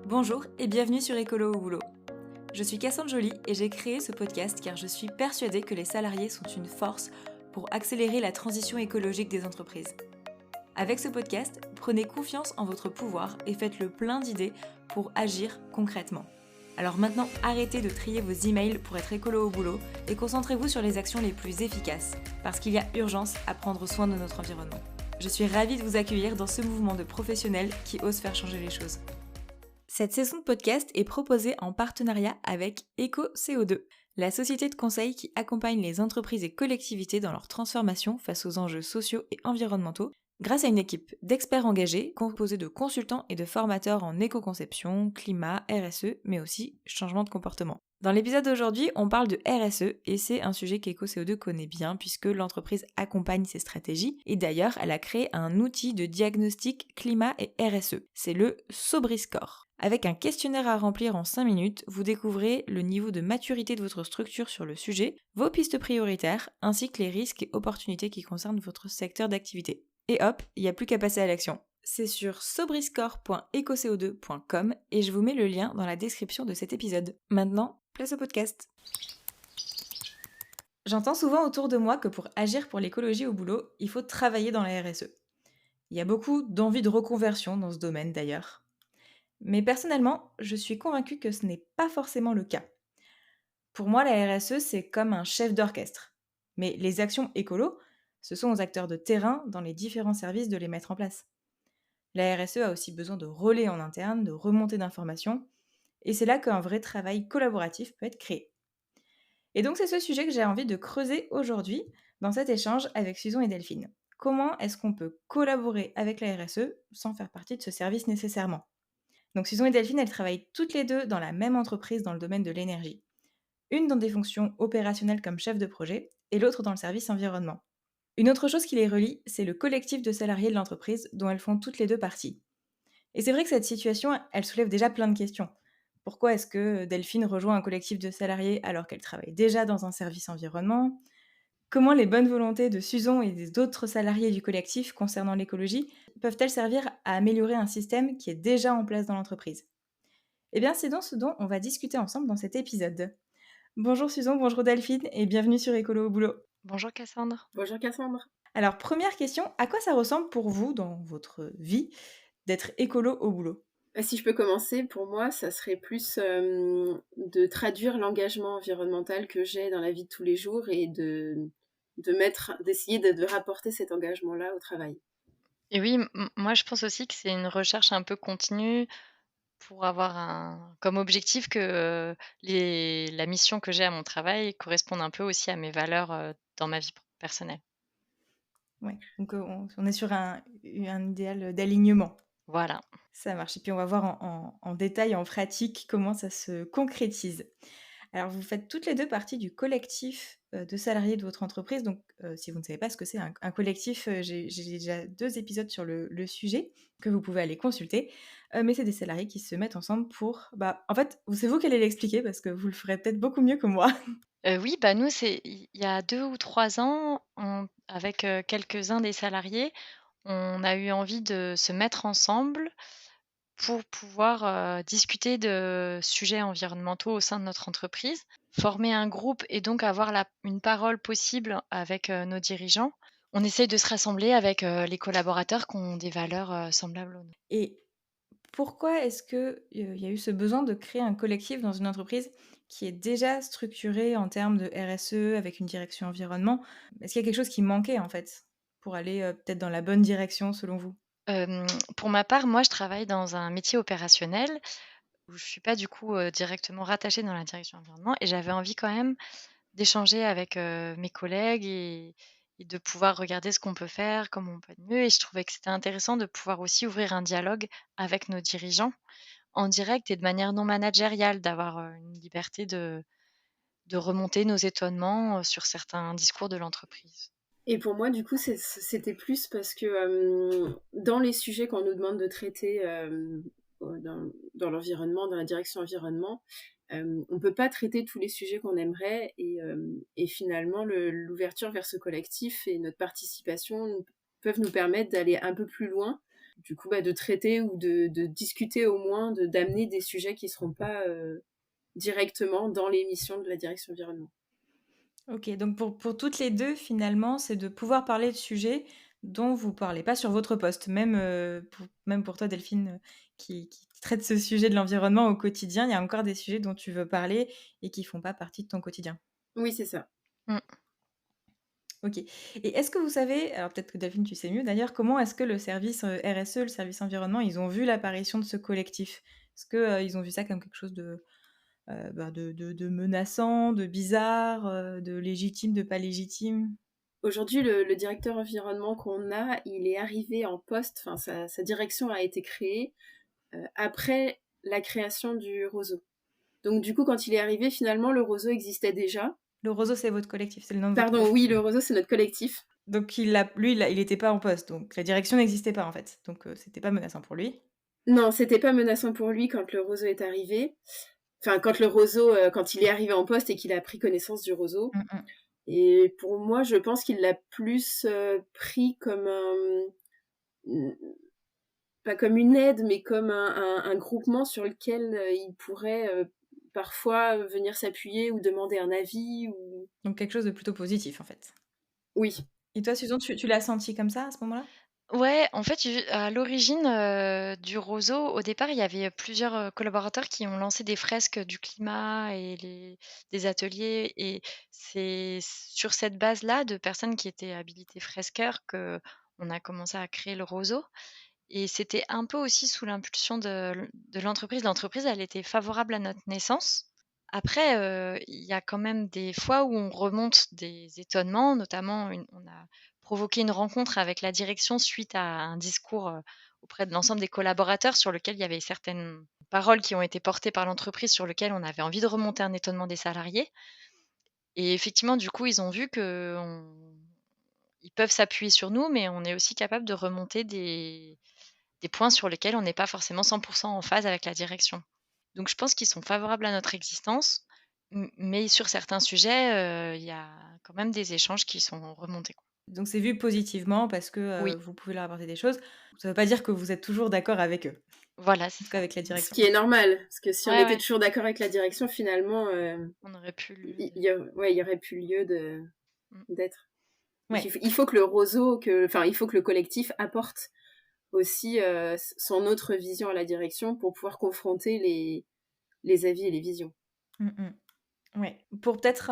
Bonjour et bienvenue sur Écolo au boulot. Je suis Cassandre Joly et j'ai créé ce podcast car je suis persuadée que les salariés sont une force pour accélérer la transition écologique des entreprises. Avec ce podcast, prenez confiance en votre pouvoir et faites le plein d'idées pour agir concrètement. Alors maintenant, arrêtez de trier vos emails pour être écolo au boulot et concentrez-vous sur les actions les plus efficaces, parce qu'il y a urgence à prendre soin de notre environnement. Je suis ravie de vous accueillir dans ce mouvement de professionnels qui osent faire changer les choses. Cette saison de podcast est proposée en partenariat avec EcoCO2, la société de conseil qui accompagne les entreprises et collectivités dans leur transformation face aux enjeux sociaux et environnementaux, grâce à une équipe d'experts engagés composée de consultants et de formateurs en éco-conception, climat, RSE, mais aussi changement de comportement. Dans l'épisode d'aujourd'hui, on parle de RSE et c'est un sujet qu'EcoCO2 connaît bien puisque l'entreprise accompagne ses stratégies et d'ailleurs elle a créé un outil de diagnostic climat et RSE, c'est le SobriScore. Avec un questionnaire à remplir en 5 minutes, vous découvrez le niveau de maturité de votre structure sur le sujet, vos pistes prioritaires, ainsi que les risques et opportunités qui concernent votre secteur d'activité. Et hop, il n'y a plus qu'à passer à l'action. C'est sur sobriscore.ecoco2.com et je vous mets le lien dans la description de cet épisode. Maintenant, place au podcast. J'entends souvent autour de moi que pour agir pour l'écologie au boulot, il faut travailler dans la RSE. Il y a beaucoup d'envie de reconversion dans ce domaine d'ailleurs. Mais personnellement, je suis convaincue que ce n'est pas forcément le cas. Pour moi, la RSE, c'est comme un chef d'orchestre. Mais les actions écolo, ce sont aux acteurs de terrain dans les différents services de les mettre en place. La RSE a aussi besoin de relais en interne, de remontées d'informations, et c'est là qu'un vrai travail collaboratif peut être créé. Et donc c'est ce sujet que j'ai envie de creuser aujourd'hui dans cet échange avec Susan et Delphine. Comment est-ce qu'on peut collaborer avec la RSE sans faire partie de ce service nécessairement ? Donc Susan et Delphine, elles travaillent toutes les deux dans la même entreprise dans le domaine de l'énergie. Une dans des fonctions opérationnelles comme chef de projet et l'autre dans le service environnement. Une autre chose qui les relie, c'est le collectif de salariés de l'entreprise dont elles font toutes les deux partie. Et c'est vrai que cette situation, elle soulève déjà plein de questions. Pourquoi est-ce que Delphine rejoint un collectif de salariés alors qu'elle travaille déjà dans un service environnement ? Comment les bonnes volontés de Susan et des autres salariés du collectif concernant l'écologie peuvent-elles servir à améliorer un système qui est déjà en place dans l'entreprise ? Eh bien, c'est dans ce dont on va discuter ensemble dans cet épisode. Bonjour Susan, bonjour Delphine et bienvenue sur Écolo au boulot. Bonjour Cassandre. Bonjour Cassandre. Alors, première question, à quoi ça ressemble pour vous dans votre vie d'être écolo au boulot ? Si je peux commencer, pour moi, ça serait plus de traduire l'engagement environnemental que j'ai dans la vie de tous les jours et d'essayer de rapporter cet engagement-là au travail. Et oui, moi je pense aussi que c'est une recherche un peu continue pour avoir comme objectif que la mission que j'ai à mon travail corresponde un peu aussi à mes valeurs dans ma vie personnelle. Ouais, donc on est sur un idéal d'alignement. Voilà. Ça marche. Et puis on va voir en détail, en pratique, comment ça se concrétise. Alors vous faites toutes les deux partie du collectif de salariés de votre entreprise. Donc si vous ne savez pas ce que c'est un collectif, j'ai déjà 2 épisodes sur le sujet que vous pouvez aller consulter. Mais c'est des salariés qui se mettent ensemble pour... en fait, c'est vous qui allez l'expliquer parce que vous le ferez peut-être beaucoup mieux que moi. Oui, nous, il y a 2 ou 3 ans, avec quelques-uns des salariés, on a eu envie de se mettre ensemble pour pouvoir discuter de sujets environnementaux au sein de notre entreprise, former un groupe et donc avoir une parole possible avec nos dirigeants. On essaye de se rassembler avec les collaborateurs qui ont des valeurs semblables aux nôtres. Et pourquoi est-ce qu'il y a eu ce besoin de créer un collectif dans une entreprise qui est déjà structurée en termes de RSE avec une direction environnement ? Est-ce qu'il y a quelque chose qui manquait en fait pour aller peut-être dans la bonne direction selon vous ? Pour ma part, moi, je travaille dans un métier opérationnel où je suis pas du coup directement rattachée dans la direction environnement et j'avais envie quand même d'échanger avec mes collègues et de pouvoir regarder ce qu'on peut faire, comment on peut être mieux. Et je trouvais que c'était intéressant de pouvoir aussi ouvrir un dialogue avec nos dirigeants en direct et de manière non managériale, d'avoir une liberté de remonter nos étonnements sur certains discours de l'entreprise. Et pour moi, du coup, c'était plus parce que dans les sujets qu'on nous demande de traiter dans l'environnement, dans la direction environnement, on ne peut pas traiter tous les sujets qu'on aimerait et finalement, l'ouverture vers ce collectif et notre participation peuvent nous permettre d'aller un peu plus loin du coup, de traiter ou de discuter au moins, d'amener des sujets qui ne seront pas directement dans les missions de la direction environnement. OK, donc pour toutes les 2, finalement, c'est de pouvoir parler de sujets dont vous parlez pas sur votre poste. Même pour toi, Delphine, qui traite ce sujet de l'environnement au quotidien, il y a encore des sujets dont tu veux parler et qui font pas partie de ton quotidien? Oui, c'est ça. Mmh. OK, et est-ce que vous savez, alors peut-être que Delphine, tu sais mieux d'ailleurs, comment est-ce que le service, RSE, le service environnement, ils ont vu l'apparition de ce collectif? Est-ce que, ils ont vu ça comme quelque chose de menaçant, de bizarre, de légitime, de pas légitime? Aujourd'hui, le directeur environnement qu'on a, il est arrivé en poste, enfin sa direction a été créée après la création du Roseau. Donc du coup, quand il est arrivé, finalement, le Roseau existait déjà. Le Roseau, c'est votre collectif, c'est le nom de votre Pardon, collectif. oui, le Roseau, c'est notre collectif. Donc il était pas en poste, donc la direction n'existait pas, en fait. Donc c'était pas menaçant pour lui. Non, c'était pas menaçant pour lui quand le Roseau est arrivé. Enfin, quand le Roseau, quand il est arrivé en poste et qu'il a pris connaissance du Roseau. Mmh mh. Et pour moi, je pense qu'il l'a plus pris comme pas comme une aide, mais comme un groupement sur lequel il pourrait parfois venir s'appuyer ou demander un avis. Ou... Donc quelque chose de plutôt positif, en fait. Oui, Et toi, Susan, tu l'as senti comme ça, à ce moment-là? Ouais, en fait, à l'origine, du Roseau, au départ, il y avait plusieurs, collaborateurs qui ont lancé des fresques du climat et des ateliers, et c'est sur cette base-là de personnes qui étaient habilitées fresqueurs qu'on a commencé à créer le Roseau, et c'était un peu aussi sous l'impulsion de l'entreprise. L'entreprise, elle était favorable à notre naissance. Après, il y a quand même des fois où on remonte des étonnements, notamment on a provoqué une rencontre avec la direction suite à un discours, auprès de l'ensemble des collaborateurs sur lequel il y avait certaines paroles qui ont été portées par l'entreprise, sur lequel on avait envie de remonter un étonnement des salariés, et effectivement, du coup, ils ont vu qu'on ils peuvent s'appuyer sur nous, mais on est aussi capable de remonter des points sur lesquels on n'est pas forcément 100 en phase avec la direction. Donc je pense qu'ils sont favorables à notre existence, mais sur certains sujets, il y a quand même des échanges qui sont remontés, quoi. Donc c'est vu positivement parce que, Oui, vous pouvez leur apporter des choses. Ça veut pas dire que vous êtes toujours d'accord avec eux, voilà, en c'est tout cas ça. avec la ce direction. qui est normal, parce que si on Ouais, était ouais, toujours d'accord avec la direction, finalement, on aurait pu ouais, il y aurait plus lieu mmh, d'être. Donc Ouais. il faut que le Roseau, enfin, il faut que le collectif apporte aussi son autre vision à la direction pour pouvoir confronter les avis et les visions. Mmh mh. Ouais. Pour peut-être,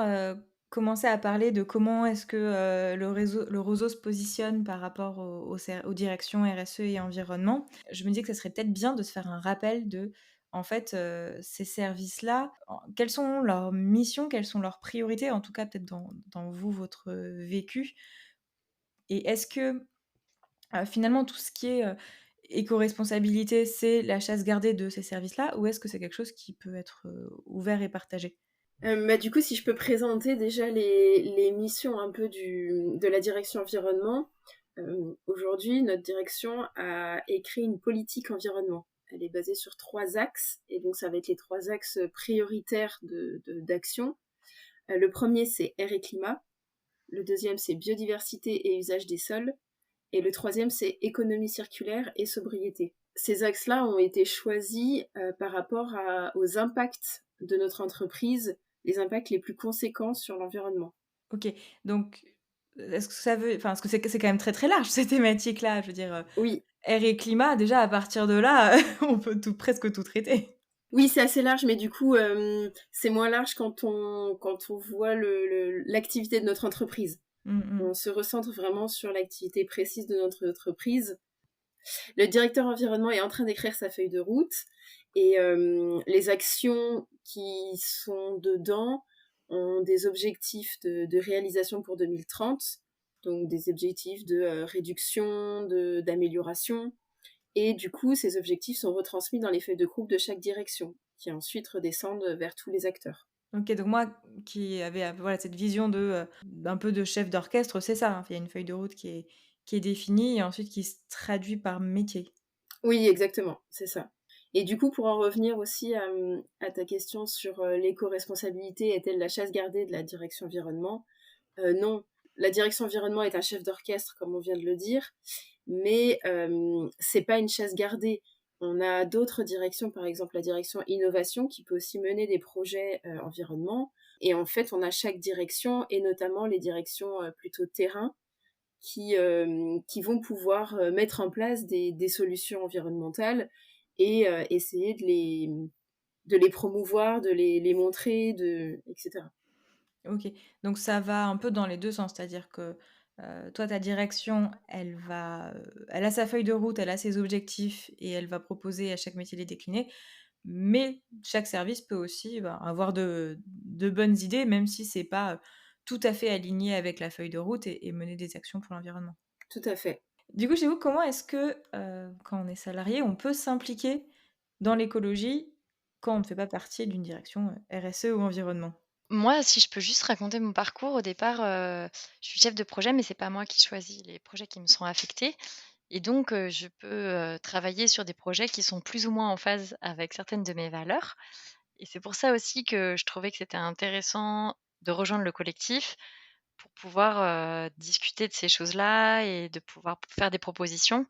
commencer à parler de comment est-ce que, le Roseau se positionne par rapport aux directions RSE et environnement, je me dis que ça serait peut-être bien de se faire un rappel de, en fait, ces services-là, quelles sont leurs missions, quelles sont leurs priorités, en tout cas peut-être dans vous, votre, vécu, et est-ce que, finalement tout ce qui est, éco-responsabilité, c'est la chasse gardée de ces services-là, ou est-ce que c'est quelque chose qui peut être, ouvert et partagé? Du coup, si je peux présenter déjà les missions un peu de la direction environnement. Aujourd'hui, notre direction a écrit une politique environnement. Elle est basée sur 3 axes, et donc ça va être les 3 axes prioritaires d'action. Le premier, c'est air et climat. Le deuxième, c'est biodiversité et usage des sols. Et le troisième, c'est économie circulaire et sobriété. Ces axes-là ont été choisis par rapport aux impacts de notre entreprise, les impacts les plus conséquents sur l'environnement. OK, donc est-ce que ça veut, enfin, parce que c'est quand même très, très large ces thématiques-là, je veux dire, Oui, air et climat, déjà à partir de là, on peut presque tout traiter. oui, c'est assez large, mais du coup, c'est moins large quand on voit l'activité de notre entreprise. Mmh mh. On se recentre vraiment sur l'activité précise de notre entreprise. Le directeur environnement est en train d'écrire sa feuille de route, et les actions qui sont dedans ont des objectifs de réalisation pour 2030, donc des objectifs de réduction, d'amélioration. Et du coup, ces objectifs sont retransmis dans les feuilles de groupe de chaque direction, qui ensuite redescendent vers tous les acteurs. OK, donc moi qui avais, voilà, cette vision d'un peu de chef d'orchestre, c'est ça, hein, il y a une feuille de route qui est définie et ensuite qui se traduit par métier. Oui, exactement, c'est ça. Et du coup, pour en revenir aussi à ta question sur l'éco-responsabilité, est-elle la chasse gardée de la direction environnement? Non, la direction environnement est un chef d'orchestre, comme on vient de le dire, mais c'est pas une chasse gardée. On a d'autres directions, par exemple la direction innovation qui peut aussi mener des projets environnement. Et en fait, on a chaque direction, et notamment les directions plutôt terrain, qui vont pouvoir mettre en place des solutions environnementales et essayer de les promouvoir, de les montrer, etc. OK, donc ça va un peu dans les 2 sens, c'est-à-dire que, toi, ta direction, elle a sa feuille de route, elle a ses objectifs et elle va proposer à chaque métier de les décliner, mais chaque service peut aussi, ben, avoir de bonnes idées, même si c'est pas, tout à fait aligné avec la feuille de route et mener des actions pour l'environnement. Tout à fait. Du coup, chez vous, comment est-ce que, quand on est salarié, on peut s'impliquer dans l'écologie quand on ne fait pas partie d'une direction, RSE ou environnement? Moi, si je peux juste raconter mon parcours, au départ, je suis chef de projet, mais c'est pas moi qui choisis les projets qui me sont affectés et donc je peux, travailler sur des projets qui sont plus ou moins en phase avec certaines de mes valeurs et c'est pour ça aussi que je trouvais que c'était intéressant de rejoindre le collectif pour pouvoir, discuter de ces choses-là et de pouvoir faire des propositions.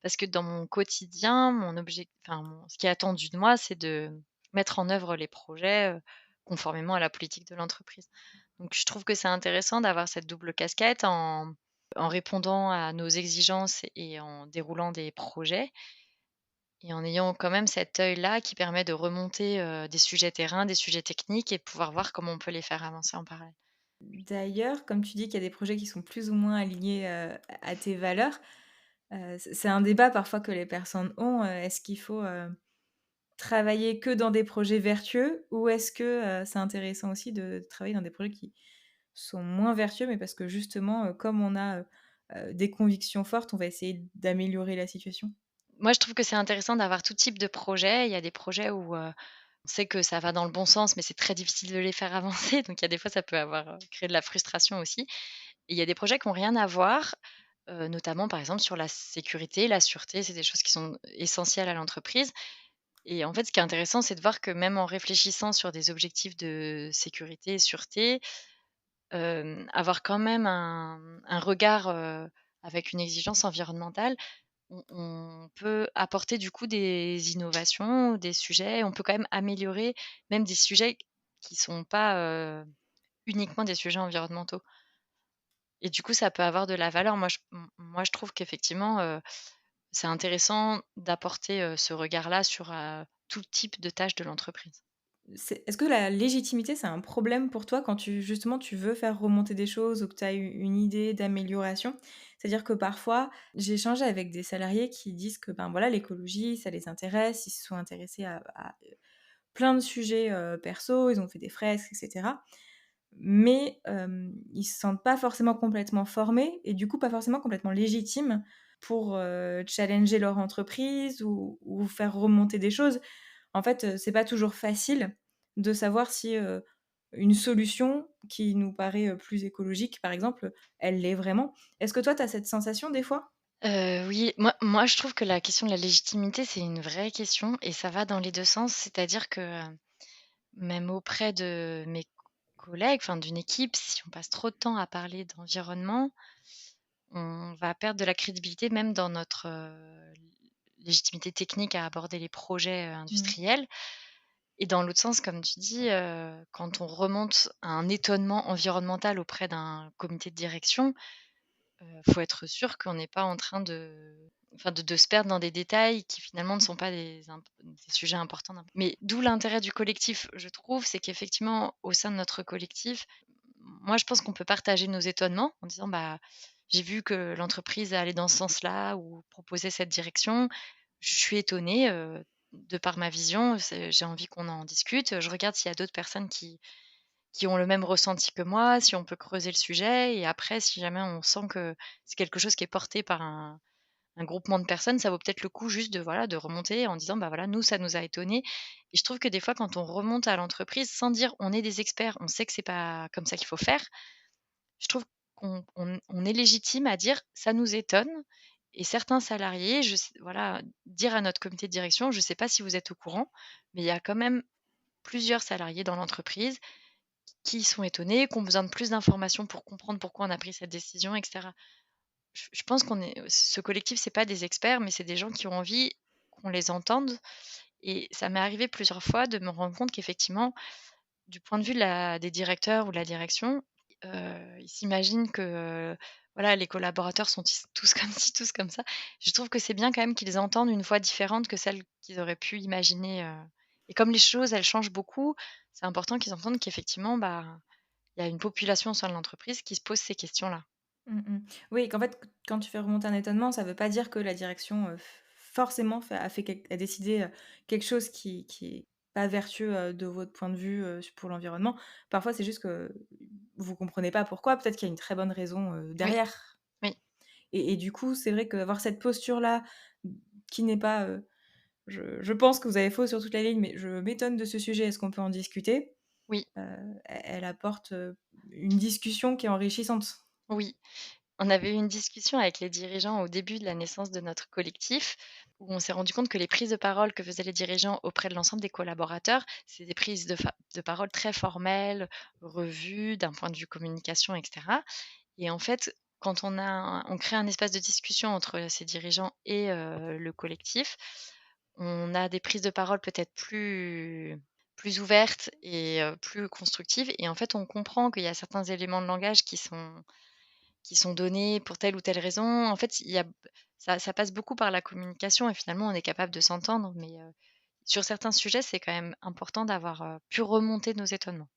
Parce que dans mon quotidien, ce qui est attendu de moi, c'est de mettre en œuvre les projets, conformément à la politique de l'entreprise. Donc je trouve que c'est intéressant d'avoir cette double casquette en répondant à nos exigences et en déroulant des projets et en ayant quand même cet œil-là qui permet de remonter, des sujets terrain, des sujets techniques et de pouvoir voir comment on peut les faire avancer en parallèle. D'ailleurs, comme tu dis qu'il y a des projets qui sont plus ou moins alignés, à tes valeurs, c'est un débat parfois que les personnes ont, est-ce qu'il faut, travailler que dans des projets vertueux ou est-ce que, c'est intéressant aussi de travailler dans des projets qui sont moins vertueux, mais parce que justement, comme on a, des convictions fortes, on va essayer d'améliorer la situation? Moi, je trouve que c'est intéressant d'avoir tout type de projet. Il y a des projets où, on sait que ça va dans le bon sens, mais c'est très difficile de les faire avancer. Donc il y a des fois, ça peut créer de la frustration aussi. Et il y a des projets qui ont rien à voir, notamment, par exemple, sur la sécurité, la sûreté, c'est des choses qui sont essentielles à l'entreprise. Et en fait, ce qui est intéressant, c'est de voir que même en réfléchissant sur des objectifs de sécurité et sûreté, avoir quand même un regard, avec une exigence environnementale, on peut apporter du coup des innovations, des sujets, on peut quand même améliorer même des sujets qui sont pas, uniquement des sujets environnementaux et du coup, ça peut avoir de la valeur. Moi, je trouve qu'effectivement, c'est intéressant d'apporter, ce regard-là sur, tout type de tâches de l'entreprise. Est-ce que la légitimité, c'est un problème pour toi quand justement, tu veux faire remonter des choses ou que tu as une idée d'amélioration? C'est-à-dire que parfois, j'ai échangé avec des salariés qui disent que, ben, voilà, l'écologie, ça les intéresse, ils se sont intéressés à plein de sujets, perso, ils ont fait des fresques et cetera. Mais, ils se sentent pas forcément complètement formés et du coup, pas forcément complètement légitimes pour, challenger leur entreprise ou faire remonter des choses. En fait, c'est pas toujours facile de savoir si, une solution qui nous paraît, plus écologique, par exemple, elle l'est vraiment. Est-ce que toi, tu as cette sensation des fois? Oui, moi je trouve que la question de la légitimité, c'est une vraie question et ça va dans les 2 sens. C'est-à-dire que, même auprès de mes collègues, enfin d'une équipe, si on passe trop de temps à parler d'environnement, on va perdre de la crédibilité même dans notre, légitimité technique à aborder les projets, Mmh. industriels et dans l'autre sens, comme tu dis, quand on remonte un étonnement environnemental auprès d'un comité de direction, faut être sûr qu'on n'est pas en train de se perdre dans des détails qui finalement ne sont pas des sujets importants mais d'où l'intérêt du collectif, je trouve, c'est qu'effectivement au sein de notre collectif, moi je pense qu'on peut partager nos étonnements en disant: «Bah, j'ai vu que l'entreprise allait dans ce sens-là ou proposait cette direction. Je suis étonnée, de par ma vision, j'ai envie qu'on en discute. Je regarde s'il y a d'autres personnes qui ont le même ressenti que moi, si on peut creuser le sujet et après si jamais on sent que c'est quelque chose qui est porté par un groupement de personnes, ça vaut peut-être le coup juste de, voilà, de remonter en disant: «Bah, voilà, nous, ça nous a étonnés» et je trouve que des fois, quand on remonte à l'entreprise sans dire: «On est des experts, on sait que c'est pas comme ça qu'il faut faire», je trouve qu'on est légitime à dire: «Ça nous étonne» et certains salariés, voilà, dire à notre comité de direction: «Je ne sais pas si vous êtes au courant, mais il y a quand même plusieurs salariés dans l'entreprise qui sont étonnés, qui ont besoin de plus d'informations pour comprendre pourquoi on a pris cette décision» et cetera. je pense qu'on est ce collectif, c'est pas des experts, mais c'est des gens qui ont envie qu'on les entende et ça m'est arrivé plusieurs fois de me rendre compte qu'effectivement, du point de vue de la des directeurs ou de la direction, ils s'imaginent que, voilà, les collaborateurs sont tous comme ci, tous comme ça. Je trouve que c'est bien quand même qu'ils entendent une voix différente que celle qu'ils auraient pu imaginer, et comme les choses, elles changent beaucoup, c'est important qu'ils entendent qu'effectivement, bah, il y a une population au sein de l'entreprise qui se pose ces questions-là. Mmh mh. Oui, qu'en fait, quand tu fais remonter un étonnement, ça veut pas dire que la direction, forcément a décidé, quelque chose qui est pas vertueux, de votre point de vue, pour l'environnement. Parfois, c'est juste que vous comprenez pas pourquoi, peut-être qu'il y a une très bonne raison, Oui, derrière. oui, Et du coup, c'est vrai qu'avoir cette posture-là, qui n'est pas, «Je pense que vous avez faux sur toute la ligne, mais je m'étonne de ce sujet, est-ce qu'on peut en discuter?» oui, Elle apporte, une discussion qui est enrichissante. oui. On avait eu une discussion avec les dirigeants au début de la naissance de notre collectif, où on s'est rendu compte que les prises de parole que faisaient les dirigeants auprès de l'ensemble des collaborateurs, c'est des prises de parole très formelles, revues d'un point de vue communication, et cetera. Et en fait, quand on crée un espace de discussion entre ces dirigeants et le collectif, on a des prises de parole peut-être plus ouvertes et plus constructives et en fait, on comprend qu'il y a certains éléments de langage qui sont donnés pour telle ou telle raison. En fait, il y a ça passe beaucoup par la communication et finalement, on est capable de s'entendre, mais sur certains sujets, c'est quand même important d'avoir, pu remonter nos étonnements.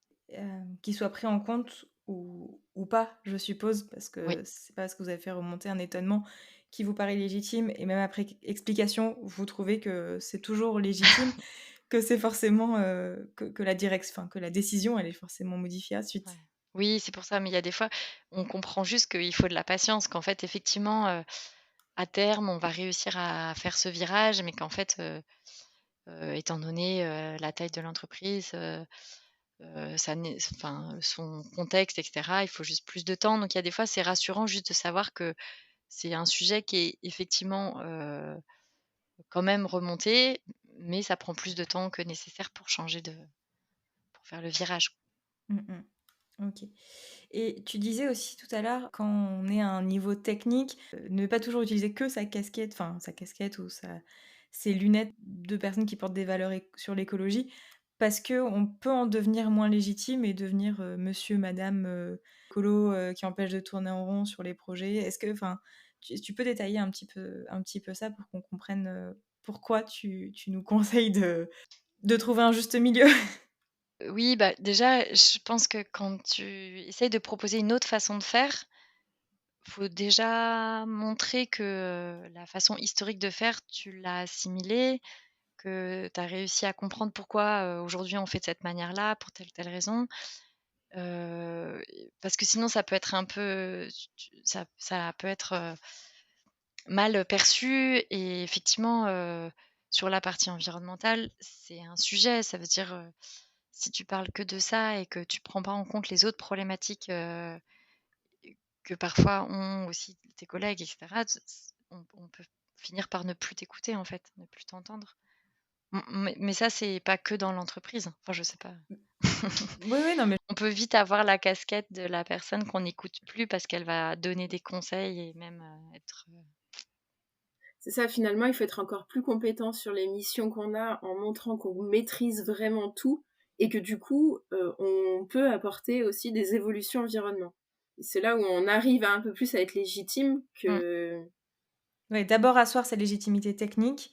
Qu'il soit pris en compte ou pas, je suppose, parce Oui, que c'est pas parce que vous avez fait remonter un étonnement qui vous paraît légitime et même après explication, vous trouvez que c'est toujours légitime, que c'est forcément, que la que la décision, elle est forcément modifiée ouais. ensuite. Oui, c'est pour ça, mais il y a des fois, on comprend juste qu'il faut de la patience, qu'en fait, effectivement, à terme, on va réussir à faire ce virage, mais qu'en fait, étant donné, la taille de l'entreprise, ça n'est enfin, son contexte et cetera, il faut juste plus de temps. Donc il y a des fois, c'est rassurant juste de savoir que c'est un sujet qui est effectivement, quand même remonté, mais ça prend plus de temps que nécessaire pour faire le virage. Mmh mh. OK. Et tu disais aussi tout à l'heure, quand on est à un niveau technique, ne pas toujours utiliser que sa casquette ou ses lunettes de personnes qui portent des valeurs sur l'écologie, parce que on peut en devenir moins légitime et devenir monsieur, madame écolo qui empêche de tourner en rond sur les projets. Est-ce que, enfin, tu peux détailler un petit peu ça pour qu'on comprenne pourquoi tu nous conseilles de trouver un juste milieu? Oui, bah, déjà, je pense que quand tu essayes de proposer une autre façon de faire, faut déjà montrer que, la façon historique de faire, tu l'as assimilée, que tu as réussi à comprendre pourquoi, aujourd'hui on fait de cette manière-là, pour telle ou telle raison. Parce que sinon ça peut être un peu ça peut être, mal perçu et effectivement, sur la partie environnementale, c'est un sujet. Ça veut dire, si tu parles que de ça et que tu prends pas en compte les autres problématiques, que parfois ont aussi tes collègues et cetera, on peut finir par ne plus t'écouter, en fait, ne plus t'entendre. Mais ça, c'est pas que dans l'entreprise. Enfin, je sais pas. Oui, oui, non mais On peut vite avoir la casquette de la personne qu'on n'écoute plus parce qu'elle va donner des conseils et même, être, C'est ça, finalement, il faut être encore plus compétent sur les missions qu'on a en montrant qu'on maîtrise vraiment tout et que du coup, on peut apporter aussi des évolutions environnement. Et c'est là où on arrive à un peu plus à être légitime mmh, que ouais, d'abord asseoir sa légitimité technique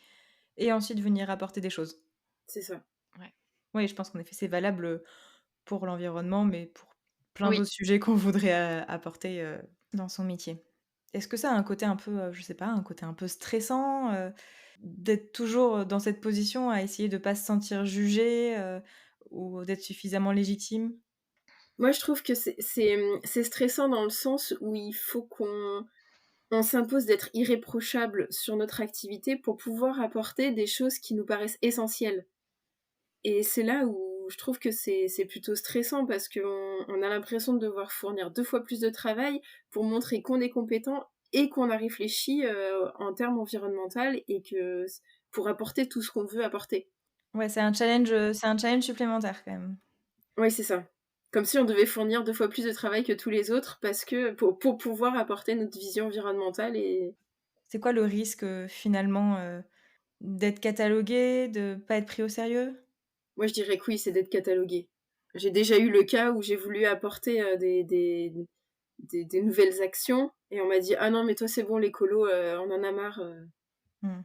et ensuite venir apporter des choses. c'est ça. ouais. Oui, je pense qu'en effet, c'est valable, pour l'environnement, mais pour plein Oui. d'autres sujets qu'on voudrait apporter, dans son métier. Est-ce que ça a un côté un peu, je sais pas, un côté un peu stressant, d'être toujours, dans cette position à essayer de pas se sentir jugé, ou d'être suffisamment légitime? Moi, je trouve que c'est stressant dans le sens où il faut qu'on s'impose d'être irréprochable sur notre activité pour pouvoir apporter des choses qui nous paraissent essentielles. Et c'est là où je trouve que c'est plutôt stressant parce qu'on a l'impression de devoir fournir 2 fois plus de travail pour montrer qu'on est compétent et qu'on a réfléchi, en termes environnemental et que pour apporter tout ce qu'on veut apporter. Ouais, c'est un challenge supplémentaire quand même. Oui, c'est ça. Comme si on devait fournir 2 fois plus de travail que tous les autres parce que pour pouvoir apporter notre vision environnementale et C'est quoi le risque, finalement, d'être catalogué, de pas être pris au sérieux? moi je dirais que oui, c'est d'être catalogué. J'ai déjà eu le cas où j'ai voulu apporter, des nouvelles actions et on m'a dit: «Ah non mais toi c'est bon l'écolo, on en a marre». Mmh.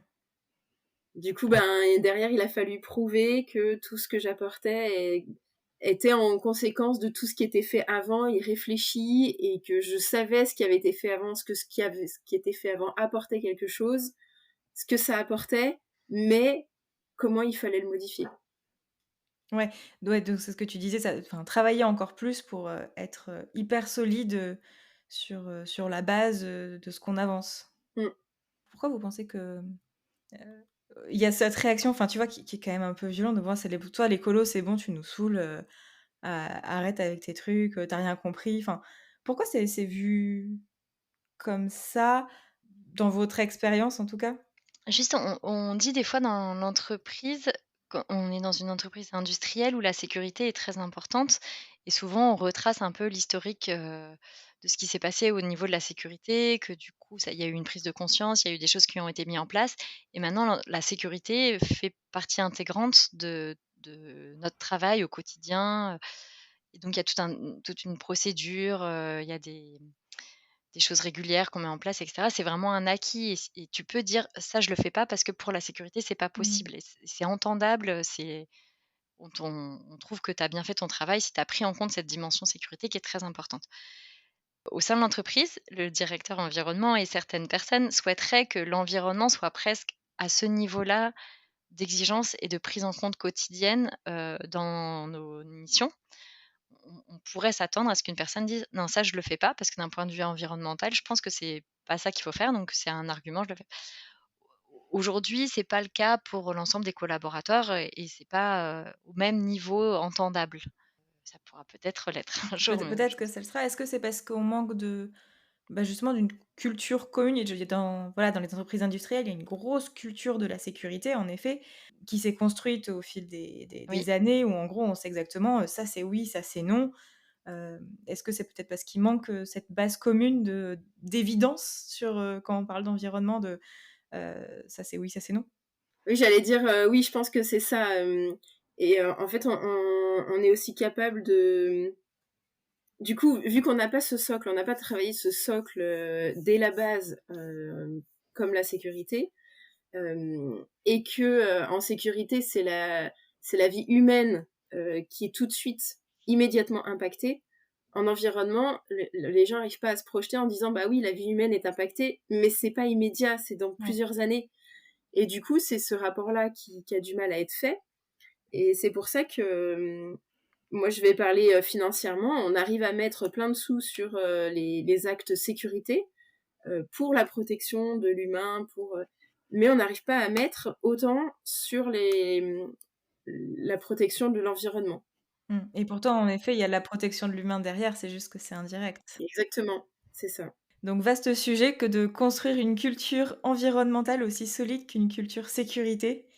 Du coup, ben, derrière il a fallu prouver que tout ce que j'apportais était en conséquence de tout ce qui était fait avant et réfléchi et que je savais ce qui avait été fait avant, ce qui était fait avant apportait quelque chose, ce que ça apportait, mais comment il fallait le modifier. Ouais, donc c'est ce que tu disais, ça enfin, travailler encore plus pour, être, hyper solide, sur la base, de ce qu'on avance. Mmh. Pourquoi vous pensez que, il y a cette réaction, enfin, tu vois, qui est quand même un peu violente de voir c'est les toi l'écolo, c'est bon, tu nous saoules, arrête avec tes trucs, tu rien compris. Enfin, pourquoi c'est vu comme ça, dans votre expérience en tout cas? Juste, on dit des fois dans l'entreprise, quand on est dans une entreprise industrielle où la sécurité est très importante et souvent on retrace un peu l'historique, de ce qui s'est passé au niveau de la sécurité, que du coup ça il y a eu une prise de conscience, il y a eu des choses qui ont été mis en place et maintenant la sécurité fait partie intégrante de notre travail au quotidien, et donc il y a toute une procédure, il y a des choses régulières qu'on met en place et cetera. C'est vraiment un acquis et tu peux dire: «Ça, je le fais pas parce que pour la sécurité, c'est pas Mmh. possible» et c'est entendable, on trouve que tu as bien fait ton travail si tu as pris en compte cette dimension sécurité qui est très importante. Au sein de l'entreprise, le directeur environnement et certaines personnes souhaiteraient que l'environnement soit presque à ce niveau-là d'exigence et de prise en compte quotidienne, dans nos missions. On pourrait s'attendre à ce qu'une personne dise: «Non, ça je le fais pas parce que d'un point de vue environnemental, je pense que c'est pas ça qu'il faut faire, donc c'est un argument, je le fais». Aujourd'hui, c'est pas le cas pour l'ensemble des collaborateurs et c'est pas, au même niveau entendable. Ça pourra peut-être l'être un jour, mais Peut-être que aujourd'hui ça le sera. Est-ce que c'est parce qu'on manque de bah, justement d'une culture commune et dans voilà, dans les entreprises industrielles, il y a une grosse culture de la sécurité en effet, qui s'est construite au fil oui. des années où en gros on sait exactement, ça c'est oui, ça c'est non. Est-ce que c'est peut-être parce qu'il manque, cette base commune d'évidence sur, quand on parle d'environnement ça c'est oui, ça c'est non? Oui, j'allais dire, oui, je pense que c'est ça, et en fait, on est aussi capable de du coup, vu qu'on n'a pas ce socle, on n'a pas travaillé ce socle, dès la base, comme la sécurité, et que, en sécurité, c'est la vie humaine, qui est tout de suite, immédiatement impactée. En environnement, les gens n'arrivent pas à se projeter en disant: «Bah oui, la vie humaine est impactée», mais c'est pas immédiat, c'est dans Ouais. plusieurs années et du coup, c'est ce rapport-là qui a du mal à être fait et c'est pour ça que, moi, je vais parler, financièrement. On arrive à mettre plein de sous sur, les actes sécurité, pour la protection de l'humain, mais on n'arrive pas à mettre autant sur la protection de l'environnement. Mmh et pourtant en effet, il y a la protection de l'humain derrière, c'est juste que c'est indirect. Exactement, c'est ça. Donc vaste sujet que de construire une culture environnementale aussi solide qu'une culture sécurité.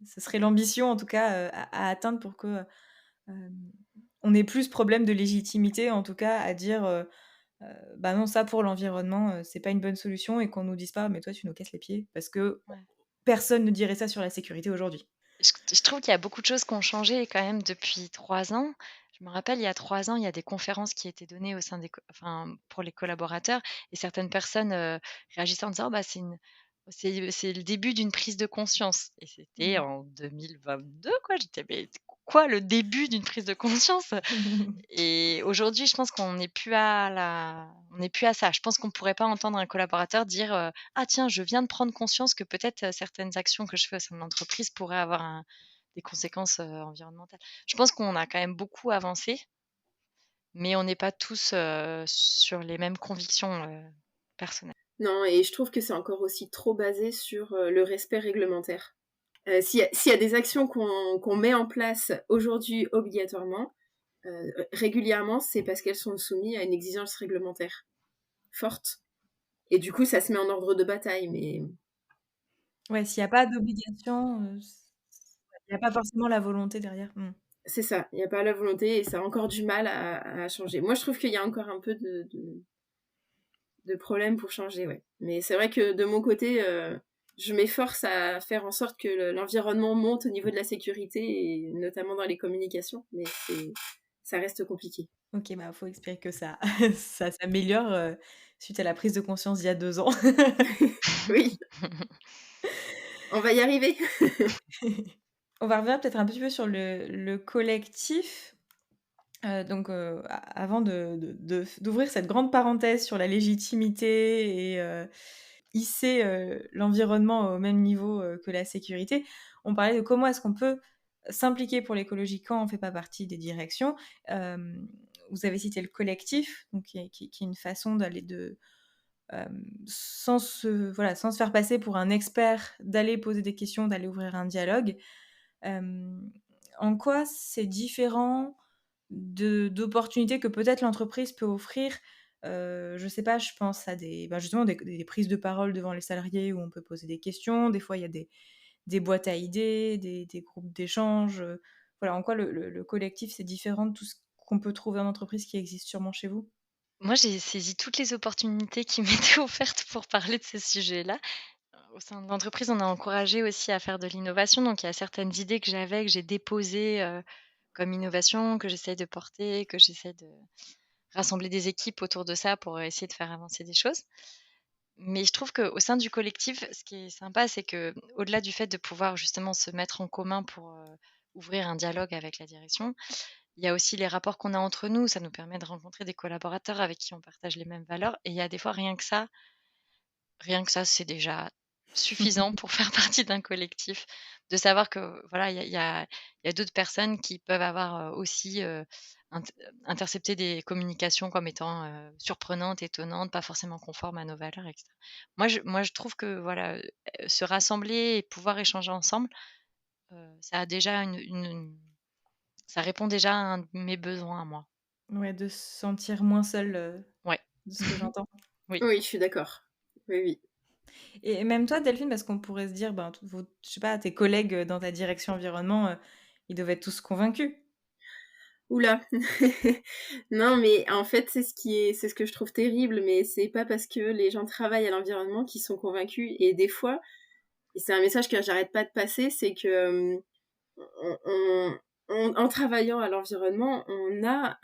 Ce serait l'ambition en tout cas, à atteindre pour que, hem, on ait plus ce problème de légitimité en tout cas à dire, heu: «Bah non, ça pour l'environnement, c'est pas une bonne solution» et qu'on nous dise pas: «Mais toi tu nous casses les pieds» parce que Ouais. personne ne dirait ça sur la sécurité aujourd'hui. Je trouve qu'il y a beaucoup de choses qui ont changé quand même depuis 3 ans. Je me rappelle, il y a 3 ans, il y a des conférences qui étaient données au sein pour les collaborateurs et certaines personnes, réagissaient en disant: «Oh bah, c'est le début d'une prise de conscience» et c'était Mmh. en 2022 quoi. J'étais: «Mais quoi le début d'une prise de conscience?» Et aujourd'hui, je pense on n'est plus à ça. Je pense qu'on pourrait pas entendre un collaborateur dire, «Ah tiens, je viens de prendre conscience que peut-être, certaines actions que je fais au sein de l'entreprise pourraient avoir des conséquences, environnementales». Je pense qu'on a quand même beaucoup avancé, mais on n'est pas tous, sur les mêmes convictions, personnelles. Non et je trouve que c'est encore aussi trop basé sur, le respect réglementaire. S'il y a des actions qu'on met en place aujourd'hui obligatoirement, régulièrement, c'est parce qu'elles sont soumises à une exigence réglementaire forte et du coup, ça se met en ordre de bataille mais Ouais, s'il y a pas d'obligation, il y a pas forcément la volonté derrière. Mmh. C'est ça, il y a pas la volonté et ça a encore du mal à changer. Moi, je trouve qu'il y a encore un peu de problème pour changer, ouais. Mais c'est vrai que de mon côté, je m'efforce à faire en sorte que l'environnement monte au niveau de la sécurité et notamment dans les communications, mais ça reste compliqué. OK, bah, faut espérer que ça ça s'améliore, suite à la prise de conscience d'il y a 2 ans. Oui, on va y arriver. On va revenir peut-être un petit peu sur le collectif. Donc, a avant d'ouvrir cette grande parenthèse sur la légitimité et hisser, l'environnement au même niveau, que la sécurité, on parlait de comment est-ce qu'on peut s'impliquer pour l'écologie quand on ne fait pas partie des directions. Vous avez cité le collectif, donc qui est une façon d'aller sans se faire passer pour un expert, d'aller poser des questions, d'aller ouvrir un dialogue. Hem, En quoi c'est différent d'opportunités que peut-être l'entreprise peut offrir? Je sais pas, je pense à justement des prises de parole devant les salariés où on peut poser des questions. Des fois, il y a des boîtes à idées, des groupes d'échange, voilà, en quoi le collectif, c'est différent de tout ce qu'on peut trouver en entreprise qui existe sûrement chez vous? Moi, j'ai saisi toutes les opportunités qui m'étaient offertes pour parler de ces sujets-là. Au sein de l'entreprise, on a encouragé aussi à faire de l'innovation, donc il y a certaines idées que j'avais, que j'ai déposées, comme innovation, que j'essaie de porter, que j'essaie de rassembler des équipes autour de ça pour essayer de faire avancer des choses. Mais je trouve qu'au sein du collectif, ce qui est sympa, c'est que au delà du fait de pouvoir justement se mettre en commun pour, ouvrir un dialogue avec la direction, il y a aussi les rapports qu'on a entre nous. Ça nous permet de rencontrer des collaborateurs avec qui on partage les mêmes valeurs et il y a des fois rien que ça, c'est déjà suffisant pour faire partie d'un collectif. De savoir que voilà, il y a d'autres personnes qui peuvent avoir, aussi, int intercepté des communications comme étant, surprenantes, étonnantes, pas forcément conformes à nos valeurs et cetera. Moi je trouve que voilà, se rassembler et pouvoir échanger ensemble, ça a déjà ça répond déjà à un de mes besoins à moi. Ouais, de se sentir moins seul, Ouais. de ce que j'entends. Oui. Oui, je suis d'accord. Oui, oui. Et même toi, Delphine, parce qu'on pourrait se dire, ben, je sais pas, tes collègues dans ta direction environnement, ils doivent être tous convaincus. Ouh là! Non, mais en fait, c'est ce que je trouve terrible, mais c'est pas parce que les gens travaillent à l'environnement qu'ils sont convaincus et des fois et c'est un message que j'arrête pas de passer, c'est que, on en travaillant à l'environnement, on a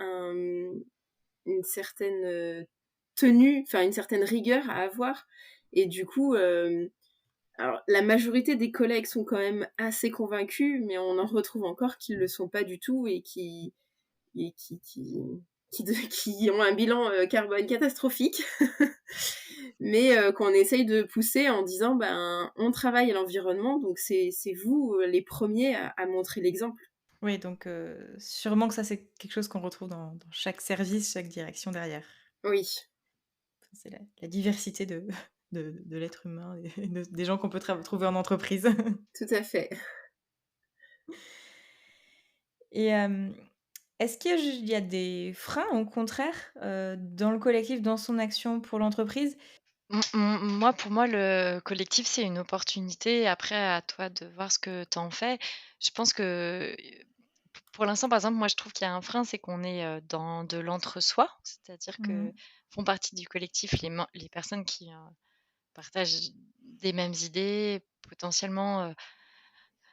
une certaine, tenue, enfin une certaine rigueur à avoir et du coup, alors la majorité des collègues sont quand même assez convaincus, mais on en retrouve encore qui le sont pas du tout et qui ont un bilan, carbone catastrophique, mais qu'on essaye de pousser en disant: «Ben, on travaille à l'environnement, donc c'est vous, les premiers à montrer l'exemple». Oui, donc sûrement que ça, c'est quelque chose qu'on retrouve dans chaque service, chaque direction derrière. Oui, C'est la diversité de l'être humain et des gens qu'on peut trouver en entreprise. tout à fait. Et est-ce qu'il y a des freins, au contraire, dans le collectif, dans son action pour l'entreprise? Pour moi, le collectif, c'est une opportunité. Après, à toi de voir ce que tu en fais. Je pense que, pour l'instant, par exemple, moi, je trouve qu'il y a un frein, c'est qu'on est, dans de l'entre-soi. C'est-à-dire Mmh. que font partie du collectif les personnes qui, partagent des mêmes idées, potentiellement,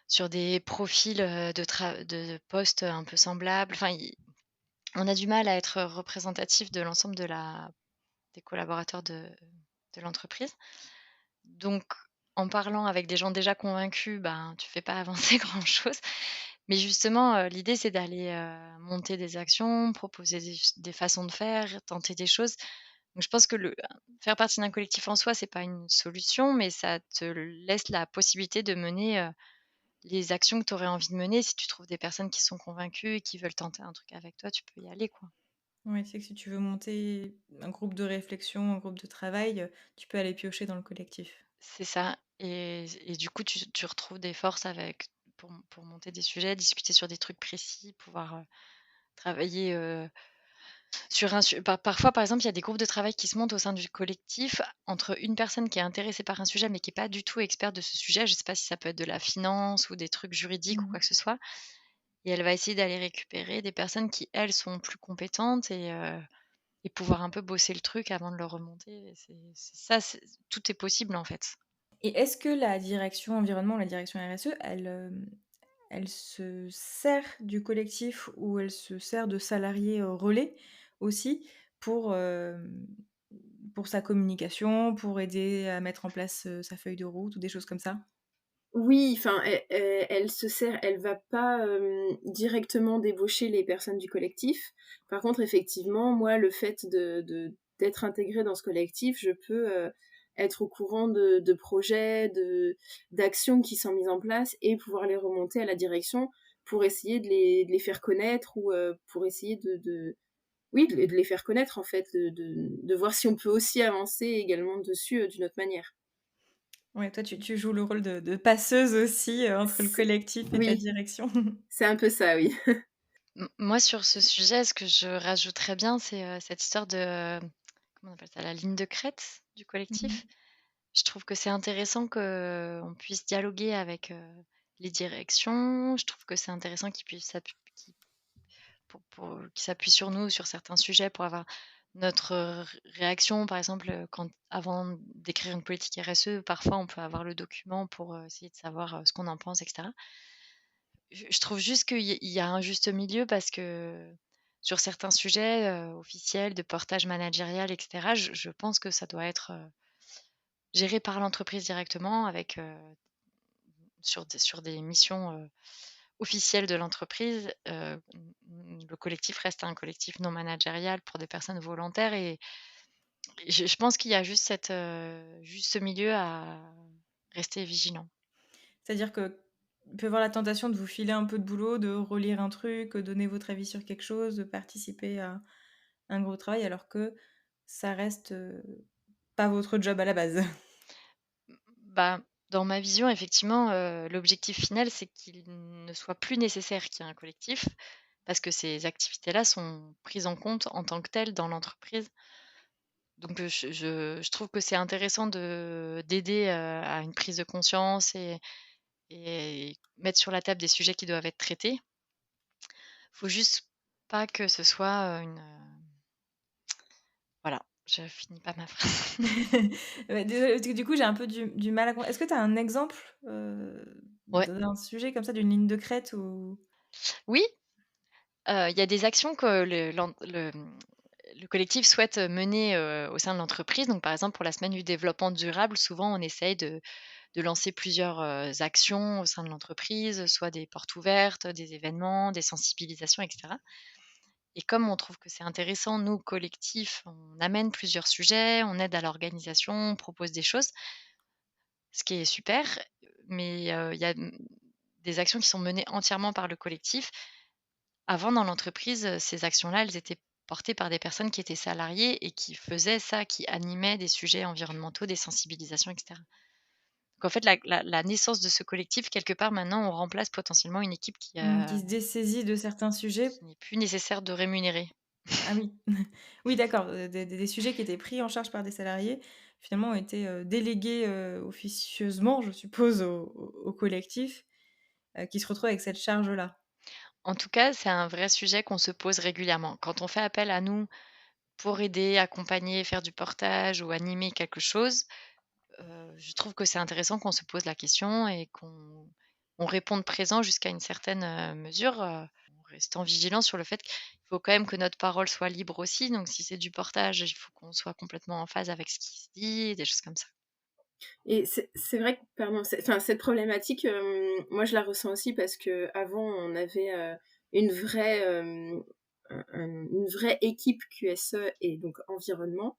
sur des profils, de postes un peu semblables. Enfin, on a du mal à être représentatif de l'ensemble des collaborateurs de l'entreprise. Donc, en parlant avec des gens déjà convaincus, ben, tu fais pas avancer grand-chose. Mais justement, l'idée, c'est d'aller, monter des actions, proposer des façons de faire, tenter des choses. Donc je pense que faire partie d'un collectif en soi, c'est pas une solution, mais ça te laisse la possibilité de mener, les actions que tu aurais envie de mener. Si tu trouves des personnes qui sont convaincues et qui veulent tenter un truc avec toi, tu peux y aller, quoi. Ouais, c'est que si tu veux monter un groupe de réflexion, un groupe de travail, tu peux aller piocher dans le collectif. C'est ça et du coup, tu retrouves des forces pour monter des sujets, discuter sur des trucs précis, pouvoir, travailler, sur un su par parfois, par exemple, il y a des groupes de travail qui se montent au sein du collectif entre une personne qui est intéressée par un sujet, mais qui est pas du tout experte de ce sujet. Je sais pas si ça peut être de la finance ou des trucs juridiques ou Mmh. quoi que ce soit et elle va essayer d'aller récupérer des personnes qui, elles, sont plus compétentes et pouvoir un peu bosser le truc avant de le remonter et c'est ça, tout est possible, en fait. Et est-ce que la direction environnement ou la direction RSE, elle se sert du collectif ou elle se sert de salariés, relais aussi pour, pour sa communication, pour aider à mettre en place, sa feuille de route ou des choses comme ça? Oui, enfin, elle se sert elle va pas, directement débaucher les personnes du collectif. Par contre, effectivement, moi, le fait d'être intégrée dans ce collectif, je peux, être au courant de projets, d'actions qui sont mises en place et pouvoir les remonter à la direction pour essayer de les faire connaître ou, pour essayer oui, de les faire connaître, en fait, de voir si on peut aussi avancer également dessus, d'une autre manière. Ouais, toi tu joues le rôle de passeuse aussi, entre le C'est collectif et ta oui, direction. c'est un peu ça, oui. Moi, sur ce sujet, ce que je rajouterais bien, c'est, cette histoire de, comment on appelle ça? La ligne de crête du Mmh. collectif. Je trouve que c'est intéressant qu'on puisse dialoguer avec, les directions. Je trouve que c'est intéressant qu'ils puissent qu'ils pour qu'ils s'appuient sur nous, sur certains sujets pour avoir notre, réaction. Par exemple, quand avant d'écrire une politique RSE, parfois on peut avoir le document pour, essayer de savoir, ce qu'on en pense et cetera. Je trouve juste qu'il y a un juste milieu parce que sur certains sujets, officiels, de portage managérial et cetera, je pense que ça doit être, géré par l'entreprise directement avec, sur des missions, officielles de l'entreprise. Le collectif reste un collectif non managérial pour des personnes volontaires et je pense qu'il y a juste juste ce milieu à rester vigilant. C'est-à-dire que il peut y avoir la tentation de vous filer un peu de boulot, de relire un truc, donner votre avis sur quelque chose, de participer à un gros travail alors que ça reste, pas votre job à la base. Bah, dans ma vision, effectivement, l'objectif final, c'est qu'il ne soit plus nécessaire qu'il y ait un collectif, parce que ces activités-là sont prises en compte en tant que telles dans l'entreprise. Donc, je trouve que c'est intéressant d'aider, à une prise de conscience et mettre sur la table des sujets qui doivent être traités. Faut juste pas que ce soit, voilà, je finis pas ma phrase. Ouais, désolée, parce que du coup, j'ai un peu du mal à com est-ce que tu as un exemple, Ouais. d'un sujet comme ça, d'une ligne de crête ou Oui, il y a des actions que le collectif souhaite mener, au sein de l'entreprise. Donc, par exemple, pour la semaine du développement durable, souvent on essaye de lancer plusieurs, actions au sein de l'entreprise, soit des portes ouvertes, des événements, des sensibilisations et cetera. Et comme on trouve que c'est intéressant, nous, collectif, on amène plusieurs sujets, on aide à l'organisation, on propose des choses, ce qui est super, mais il y a, des actions qui sont menées entièrement par le collectif. Avant, dans l'entreprise, ces actions-là, elles étaient portées par des personnes qui étaient salariées et qui faisaient ça, qui animaient des sujets environnementaux, des sensibilisations et cetera. Donc en fait, la naissance de ce collectif, quelque part, maintenant, on remplace potentiellement une équipe qui se dessaisit de certains sujets? qui n'est plus nécessaire de rémunérer. Ah oui. Oui, d'accord, des sujets qui étaient pris en charge par des salariés, finalement ont été, délégués, officieusement, je suppose, au collectif, qui se retrouve avec cette charge-là. En tout cas, c'est un vrai sujet qu'on se pose régulièrement. Quand on fait appel à nous pour aider, accompagner, faire du portage ou animer quelque chose, je trouve que c'est intéressant qu'on se pose la question et qu'on réponde présent jusqu'à une certaine, mesure, en restant vigilant sur le fait qu'il faut quand même que notre parole soit libre aussi. Donc si c'est du portage, il faut qu'on soit complètement en phase avec ce qui se dit, des choses comme ça. Et c'est vrai que pardon, enfin, cette problématique, moi je la ressens aussi parce qu'avant on avait, une vraie, une vraie équipe QSE et donc environnement.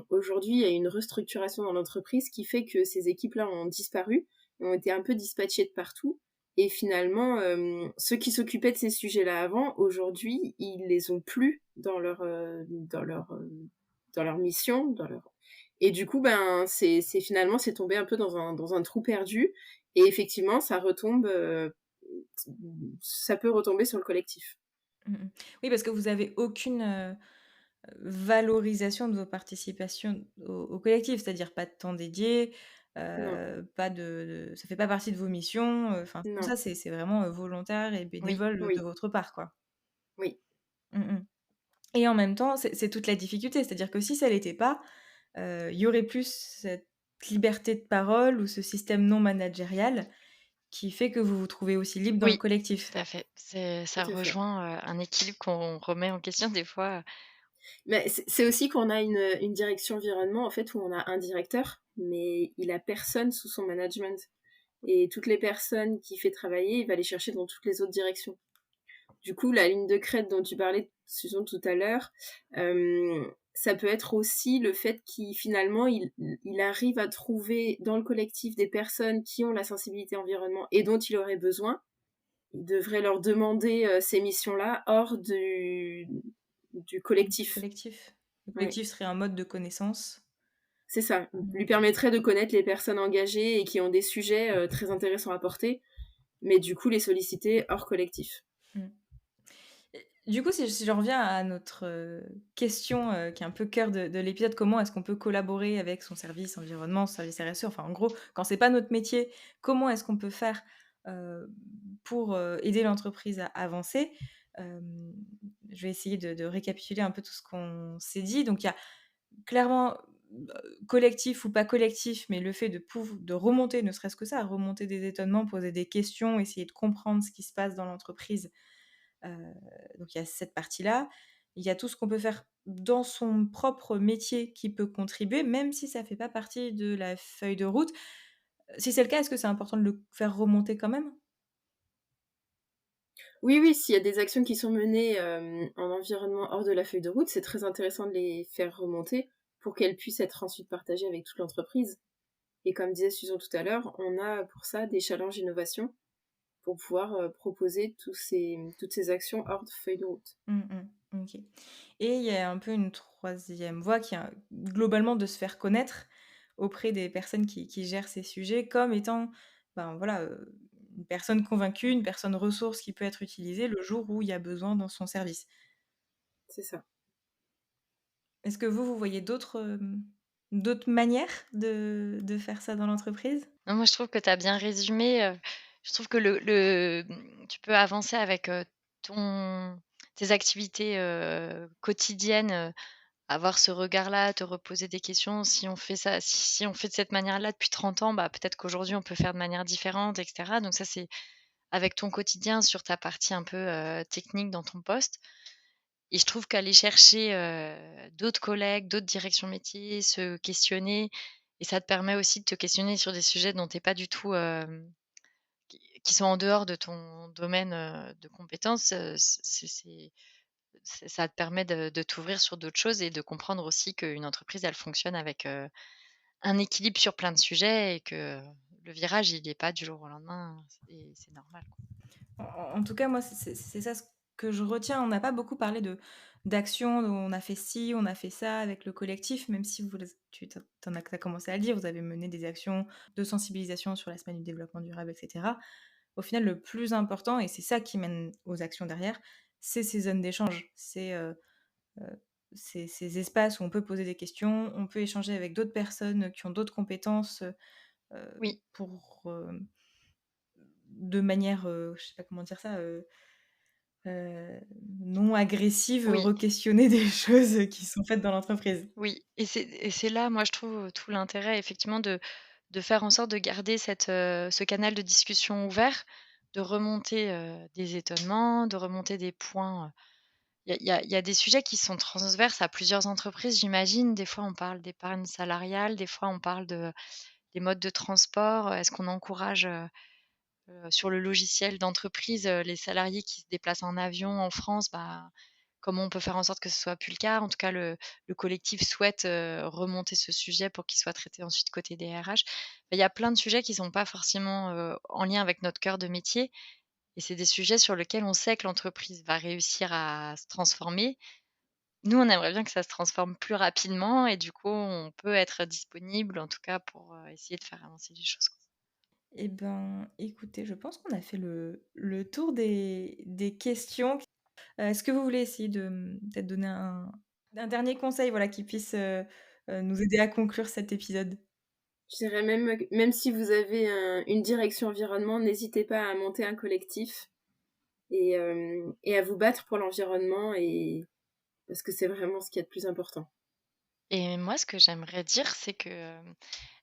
Aujourd'hui, il y a une restructuration dans l'entreprise qui fait que ces équipes-là ont disparu, ont été un peu dispatchées de partout et finalement, ceux qui s'occupaient de ces sujets-là avant, aujourd'hui, ils les ont plus dans leur mission, dans leur et du coup, ben, c'est finalement, c'est tombé un peu dans un trou perdu et effectivement, ça peut retomber sur le collectif. Mmh mh. Oui, parce que vous avez aucune, valorisation de vos participations au collectif, c'est-à-dire pas de temps dédié, Non, pas ça fait pas partie de vos missions, enfin tout non. ça c'est vraiment, volontaire et Oui, bénévole de Oui, votre part, quoi. oui. Mmh mh. Et en même temps, c'est toute la difficulté, c'est-à-dire que si ça l'était pas, il y aurait plus cette liberté de parole ou ce système non managérial qui fait que vous vous trouvez aussi libre dans le oui, collectif. tout à fait. Ça Tout à fait. rejoint, un équilibre qu'on remet en question des fois. Mais c'est aussi qu'on a une direction environnement, en fait, où on a un directeur, mais il a personne sous son management. Et toutes les personnes qu'il fait travailler, il va les chercher dans toutes les autres directions. Du coup, la ligne de crête dont tu parlais, Susan, tout à l'heure, ça peut être aussi le fait qu'il finalement il arrive à trouver dans le collectif des personnes qui ont la sensibilité environnement et dont il aurait besoin. Il devrait leur demander ces missions-là hors du Du collectif. collectif. Le Oui, collectif serait un mode de connaissance. c'est ça. Lui Mmh. permettrait de connaître les personnes engagées et qui ont des sujets très intéressants à porter, mais du coup les solliciter hors collectif. Mmh. Et du coup, si je reviens à notre, question, qui est un peu cœur de l'épisode, comment est-ce qu'on peut collaborer avec son service environnement, son service RSE? Enfin, en gros, quand c'est pas notre métier, comment est-ce qu'on peut faire, heu, pour, aider l'entreprise à avancer? Hem, je vais essayer de récapituler un peu tout ce qu'on s'est dit. Donc il y a clairement, collectif ou pas collectif, mais le fait de remonter, ne serait-ce que ça, remonter des étonnements, poser des questions, essayer de comprendre ce qui se passe dans l'entreprise. Heu, donc il y a cette partie-là. Il y a tout ce qu'on peut faire dans son propre métier qui peut contribuer, même si ça fait pas partie de la feuille de route. Si c'est le cas, est-ce que c'est important de le faire remonter quand même? Oui, oui, s'il y a des actions qui sont menées en environnement hors de la feuille de route, c'est très intéressant de les faire remonter pour qu'elles puissent être ensuite partagées avec toute l'entreprise. Et comme disait Susan tout à l'heure, on a pour ça des challenges innovation pour pouvoir proposer toutes ces actions hors de feuille de route. Mmh mh. OK. Et il y a un peu une troisième voie qui est globalement de se faire connaître auprès des personnes qui gèrent ces sujets comme étant, ben, voilà, une personne convaincue, une personne ressource qui peut être utilisée le jour où il y a besoin dans son service. C'est ça. Est-ce que vous voyez d'autres manières de faire ça dans l'entreprise? Non, moi, je trouve que tu as bien résumé, je trouve que tu peux avancer avec, ton tes activités, quotidiennes, avoir ce regard-là, te reposer des questions. Si on fait ça si on fait de cette manière-là depuis 30 ans, bah, peut-être qu'aujourd'hui on peut faire de manière différente et cetera. Donc ça, c'est avec ton quotidien sur ta partie un peu, technique dans ton poste. Et je trouve qu'aller chercher, d'autres collègues, d'autres directions métiers, se questionner et ça te permet aussi de te questionner sur des sujets dont tu es pas du tout, qui sont en dehors de ton domaine, de compétences, ça te permet de t'ouvrir sur d'autres choses et de comprendre aussi qu'une entreprise, elle fonctionne avec, un équilibre sur plein de sujets et que le virage, il est pas du jour au lendemain et c'est normal, quoi. En tout cas, moi, c'est ça ce que je retiens. On n'a pas beaucoup parlé d'actions, on a fait ci, on a fait ça avec le collectif, même si vous les tu tu as commencé à le dire, vous avez mené des actions de sensibilisation sur la semaine du développement durable et cetera. Au final, le plus important et c'est ça qui mène aux actions derrière, c'est ces zones d'échange. Heu, ces espaces où on peut poser des questions, on peut échanger avec d'autres personnes qui ont d'autres compétences, Oui, pour, de manière, je sais pas comment dire ça, non agressive, oui. re-questionner des choses qui sont faites dans l'entreprise. Oui et c'est là, moi, je trouve, tout l'intérêt effectivement de faire en sorte de garder ce canal de discussion ouvert, de remonter, des étonnements, de remonter des points, il y a des sujets qui sont transverses à plusieurs entreprises, j'imagine. Des fois, on parle d'épargne salariale, des fois, on parle des modes de transport. Est-ce qu'on encourage, sur le logiciel d'entreprise, les salariés qui se déplacent en avion en France, bah, comment on peut faire en sorte que ce soit plus le cas? En tout cas, le collectif souhaite, remonter ce sujet pour qu'il soit traité ensuite côté des RH. Il y a plein de sujets qui sont pas forcément, en lien avec notre cœur de métier et c'est des sujets sur lesquels on sait que l'entreprise va réussir à se transformer. Nous, on aimerait bien que ça se transforme plus rapidement et du coup, on peut être disponible, en tout cas pour, essayer de faire avancer les choses, quoi. Eh ben, écoutez, je pense qu'on a fait le tour des questions. Est-ce que vous voulez essayer de, peut-être donner un dernier conseil, voilà, qui puisse, nous aider à conclure cet épisode? Je dirais même si vous avez une direction environnement, n'hésitez pas à monter un collectif et à vous battre pour l'environnement parce que c'est vraiment ce qu'il y a de plus important. Et moi, ce que j'aimerais dire, c'est que,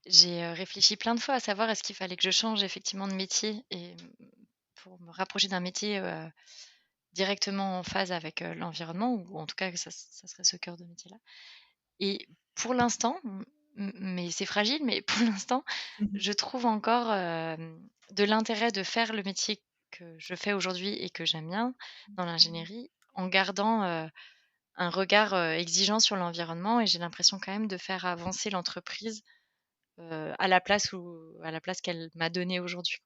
j'ai, réfléchi plein de fois à savoir est-ce qu'il fallait que je change effectivement de métier et pour me rapprocher d'un métier, directement en phase avec, l'environnement ou en tout cas que ça serait ce cœur de métier-là. Et pour l'instant, mais c'est fragile, mais pour l'instant, Mmh. je trouve encore, de l'intérêt de faire le métier que je fais aujourd'hui et que j'aime bien dans l'ingénierie, en gardant, un regard, exigeant sur l'environnement et j'ai l'impression quand même de faire avancer l'entreprise, à la place qu'elle m'a donnée aujourd'hui.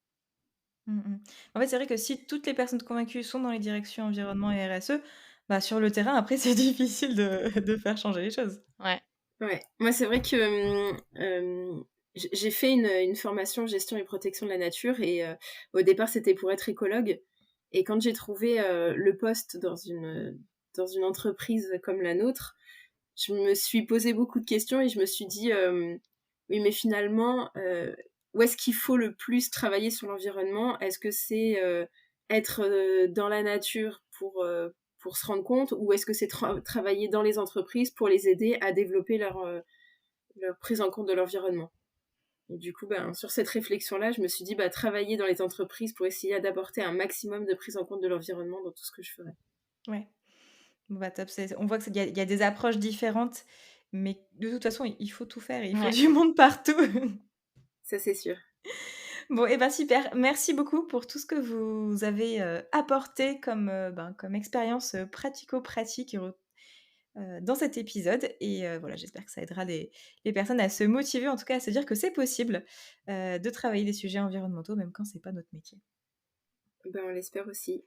Mmh mh. En fait, c'est vrai que si toutes les personnes convaincues sont dans les directions environnement et RSE, bah, sur le terrain, après, c'est difficile de faire changer les choses. Ouais. Ouais, moi c'est vrai que j'ai fait une formation gestion et protection de la nature au départ c'était pour être écologue et quand j'ai trouvé le poste dans une entreprise comme la nôtre, je me suis posé beaucoup de questions et je me suis dit oui mais finalement où est-ce qu'il faut le plus travailler sur l'environnement? Est-ce que c'est être dans la nature pour se rendre compte ou est-ce que c'est travailler dans les entreprises pour les aider à développer leur prise en compte de l'environnement? Et du coup, ben, sur cette réflexion-là, je me suis dit, bah, travailler dans les entreprises pour essayer d'apporter un maximum de prise en compte de l'environnement dans tout ce que je ferais. Ouais. Bon, bah, top, on voit que il y a des approches différentes, mais de toute façon, il faut tout faire et il faut Ouais. du monde partout. Ça, c'est sûr. Bon et ben, super. Merci beaucoup pour tout ce que vous avez, apporté comme, comme expérience, pratico-pratique dans cet épisode et voilà, j'espère que ça aidera les personnes à se motiver, en tout cas à se dire que c'est possible, de travailler des sujets environnementaux même quand c'est pas notre métier. Ben, on l'espère aussi.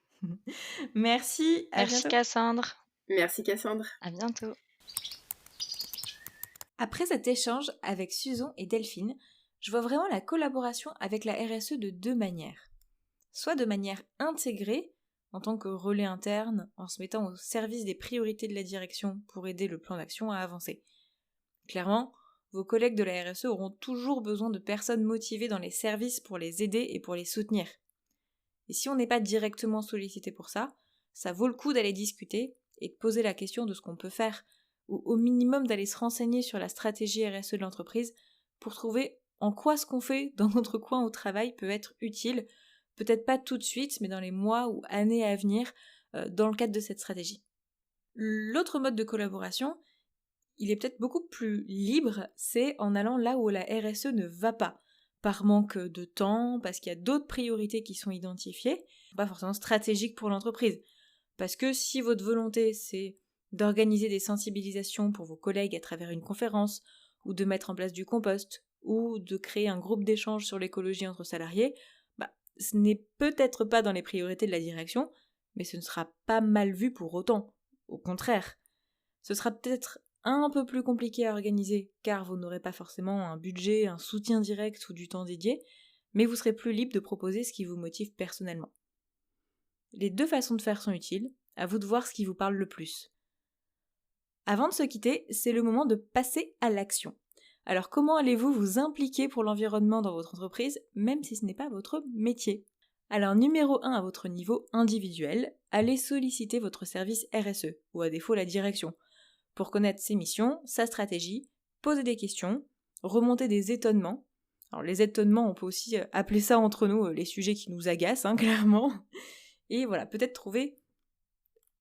Merci, à Merci bientôt. Cassandre. Merci Cassandre. À bientôt. Après cet échange avec Susan et Delphine, je vois vraiment la collaboration avec la RSE de deux manières. Soit de manière intégrée, en tant que relais interne, en se mettant au service des priorités de la direction pour aider le plan d'action à avancer. Clairement, vos collègues de la RSE auront toujours besoin de personnes motivées dans les services pour les aider et pour les soutenir. Et si on n'est pas directement sollicité pour ça, ça vaut le coup d'aller discuter et de poser la question de ce qu'on peut faire, ou au minimum d'aller se renseigner sur la stratégie RSE de l'entreprise pour trouver en quoi ce qu'on fait dans notre coin au travail peut être utile, peut-être pas tout de suite, mais dans les mois ou années à venir, dans le cadre de cette stratégie. L'autre mode de collaboration, il est peut-être beaucoup plus libre, c'est en allant là où la RSE ne va pas, par manque de temps, parce qu'il y a d'autres priorités qui sont identifiées, pas forcément stratégiques pour l'entreprise. Parce que si votre volonté c'est d'organiser des sensibilisations pour vos collègues à travers une conférence, ou de mettre en place du compost, ou de créer un groupe d'échange sur l'écologie entre salariés, ce n'est peut-être pas dans les priorités de la direction, mais ce ne sera pas mal vu pour autant. Au contraire, ce sera peut-être un peu plus compliqué à organiser car vous n'aurez pas forcément un budget, un soutien direct ou du temps dédié, mais vous serez plus libre de proposer ce qui vous motive personnellement. Les deux façons de faire sont utiles, à vous de voir ce qui vous parle le plus. Avant de se quitter, c'est le moment de passer à l'action. Alors comment allez-vous vous impliquer pour l'environnement dans votre entreprise, même si ce n'est pas votre métier? Alors numéro 1 à votre niveau individuel, allez solliciter votre service RSE, ou à défaut la direction, pour connaître ses missions, sa stratégie, poser des questions, remonter des étonnements. Alors les étonnements, on peut aussi appeler ça entre nous les sujets qui nous agacent, clairement. Et voilà, peut-être trouver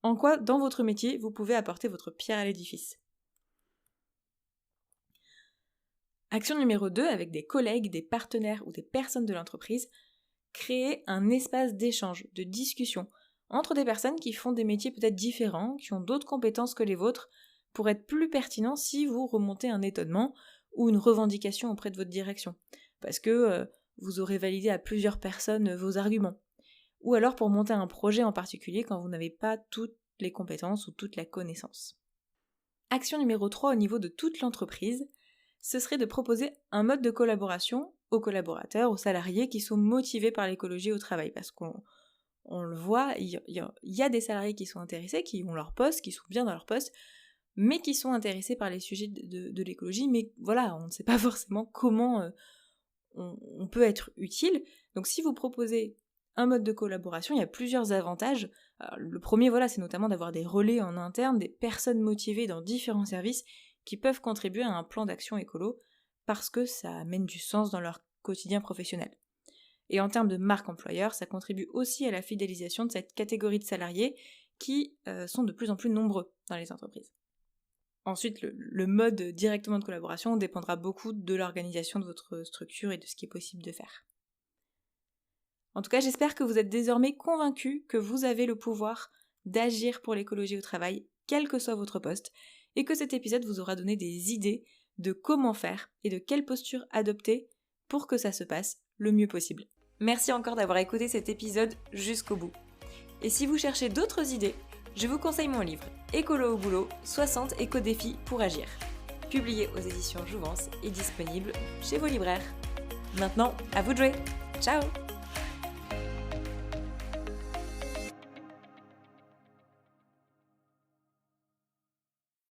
en quoi, dans votre métier, vous pouvez apporter votre pierre à l'édifice. Action numéro 2, avec des collègues, des partenaires ou des personnes de l'entreprise, créer un espace d'échange, de discussion, entre des personnes qui font des métiers peut-être différents, qui ont d'autres compétences que les vôtres, pour être plus pertinent si vous remontez un étonnement ou une revendication auprès de votre direction, parce que vous aurez validé à plusieurs personnes vos arguments. Ou alors pour monter un projet en particulier quand vous n'avez pas toutes les compétences ou toute la connaissance. Action numéro 3 au niveau de toute l'entreprise, ce serait de proposer un mode de collaboration aux collaborateurs, aux salariés qui sont motivés par l'écologie au travail, parce qu'on le voit, il y a des salariés qui sont intéressés, qui ont leur poste, qui sont bien dans leur poste, mais qui sont intéressés par les sujets de l'écologie, mais voilà, on ne sait pas forcément comment on peut être utile. Donc si vous proposez un mode de collaboration, il y a plusieurs avantages. Alors, le premier, voilà, c'est notamment d'avoir des relais en interne, des personnes motivées dans différents services qui peuvent contribuer à un plan d'action écolo parce que ça amène du sens dans leur quotidien professionnel. Et en termes de marque employeur, ça contribue aussi à la fidélisation de cette catégorie de salariés qui sont de plus en plus nombreux dans les entreprises. Ensuite, le mode directement de collaboration dépendra beaucoup de l'organisation de votre structure et de ce qui est possible de faire. En tout cas, j'espère que vous êtes désormais convaincus que vous avez le pouvoir d'agir pour l'écologie au travail, quel que soit votre poste, et que cet épisode vous aura donné des idées de comment faire et de quelle posture adopter pour que ça se passe le mieux possible. Merci encore d'avoir écouté cet épisode jusqu'au bout. Et si vous cherchez d'autres idées, je vous conseille mon livre Écolo au boulot, 60 éco-défis pour agir. Publié aux éditions Jouvence et disponible chez vos libraires. Maintenant, à vous de jouer. Ciao!